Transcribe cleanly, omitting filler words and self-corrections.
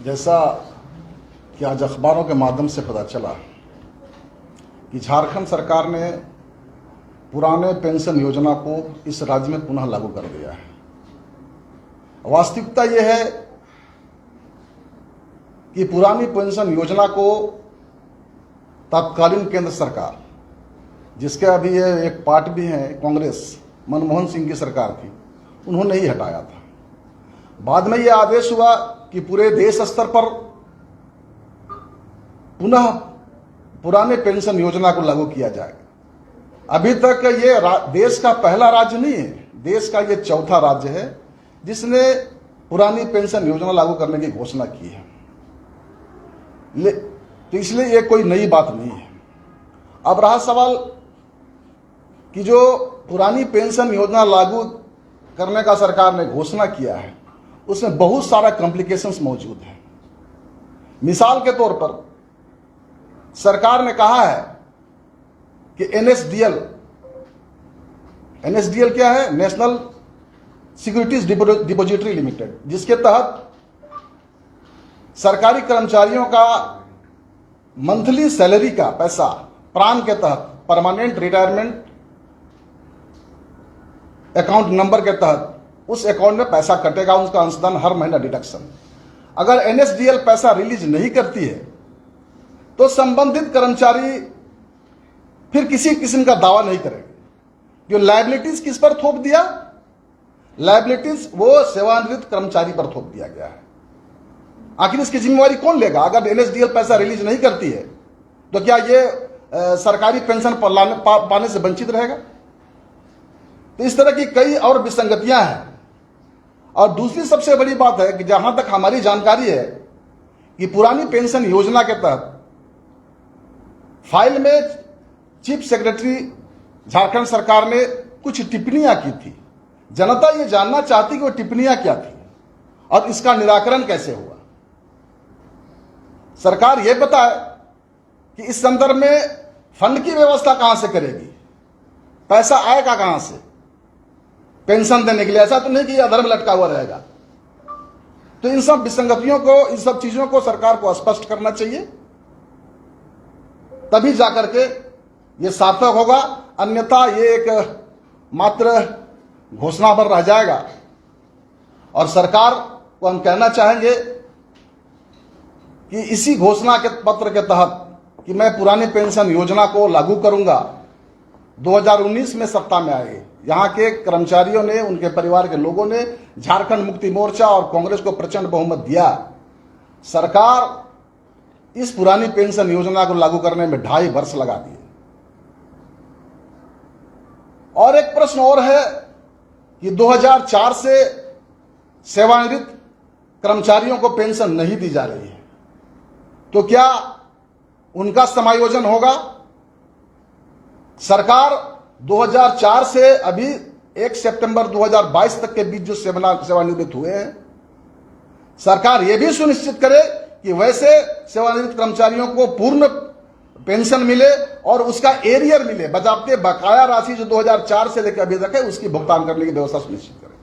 जैसा कि आज अखबारों के माध्यम से पता चला कि झारखंड सरकार ने पुराने पेंशन योजना को इस राज्य में पुनः लागू कर दिया है। वास्तविकता यह है कि पुरानी पेंशन योजना को तत्कालीन केंद्र सरकार, जिसके अभी ये एक पार्ट भी है कांग्रेस, मनमोहन सिंह की सरकार थी, उन्होंने ही हटाया था। बाद में यह आदेश हुआ कि पूरे देश स्तर पर पुनः पुराने पेंशन योजना को लागू किया जाएगा। अभी तक ये देश का पहला राज्य नहीं है, देश का ये चौथा राज्य है जिसने पुरानी पेंशन योजना लागू करने की घोषणा की है। तो इसलिए ये कोई नई बात नहीं है। अब रहा सवाल कि जो पुरानी पेंशन योजना लागू करने का सरकार ने घोषणा किया है उसमें बहुत सारा कॉम्प्लिकेशंस मौजूद है। मिसाल के तौर पर सरकार ने कहा है कि एनएसडीएल क्या है? नेशनल सिक्योरिटीज डिपॉजिटरी लिमिटेड, जिसके तहत सरकारी कर्मचारियों का मंथली सैलरी का पैसा प्रान के तहत, परमानेंट रिटायरमेंट अकाउंट नंबर के तहत उस अकाउंट में पैसा कटेगा, उसका अंशदान हर महीना डिडक्शन। अगर एनएसडीएल पैसा रिलीज नहीं करती है तो संबंधित कर्मचारी फिर किसी किस्म का दावा नहीं करेंगे। जो लायबिलिटीज किस पर थोप दिया? लायबिलिटीज वो सेवानिवृत्त कर्मचारी पर थोप दिया गया है। आखिर इसकी जिम्मेवारी कौन लेगा? अगर एनएसडीएल पैसा रिलीज नहीं करती है तो क्या ये सरकारी पेंशन पाने से वंचित रहेगा? तो इस तरह की कई और विसंगतियां हैं। और दूसरी सबसे बड़ी बात है कि जहां तक हमारी जानकारी है कि पुरानी पेंशन योजना के तहत फाइल में चीफ सेक्रेटरी झारखंड सरकार ने कुछ टिप्पणियां की थी। जनता ये जानना चाहती कि वो टिप्पणियां क्या थी और इसका निराकरण कैसे हुआ। सरकार ये बताए कि इस संदर्भ में फंड की व्यवस्था कहां से करेगी, पैसा आएगा कहां से पेंशन देने के लिए। ऐसा तो नहीं कि अधर्म लटका हुआ रहेगा। तो इन सब विसंगतियों को, इन सब चीजों को सरकार को स्पष्ट करना चाहिए, तभी जाकर के ये सार्थक होगा। अन्यथा ये एक मात्र घोषणा पर रह जाएगा। और सरकार को हम कहना चाहेंगे कि इसी घोषणा के पत्र के तहत कि मैं पुरानी पेंशन योजना को लागू करूंगा, 2019 में सत्ता में आएगी। यहां के कर्मचारियों ने, उनके परिवार के लोगों ने झारखंड मुक्ति मोर्चा और कांग्रेस को प्रचंड बहुमत दिया। सरकार इस पुरानी पेंशन योजना को लागू करने में 2.5 वर्ष लगा दिए। और एक प्रश्न और है कि 2004 से सेवानिवृत्त कर्मचारियों को पेंशन नहीं दी जा रही है, तो क्या उनका समायोजन होगा? सरकार 2004 से अभी 1 सितंबर 2022 तक के बीच जो सेवानिवृत्त हुए हैं, सरकार यह भी सुनिश्चित करे कि वैसे सेवानिवृत्त कर्मचारियों को पूर्ण पेंशन मिले और उसका एरियर मिले, बजाते बकाया राशि जो 2004 से लेकर अभी तक है उसकी भुगतान करने की व्यवस्था सुनिश्चित करे।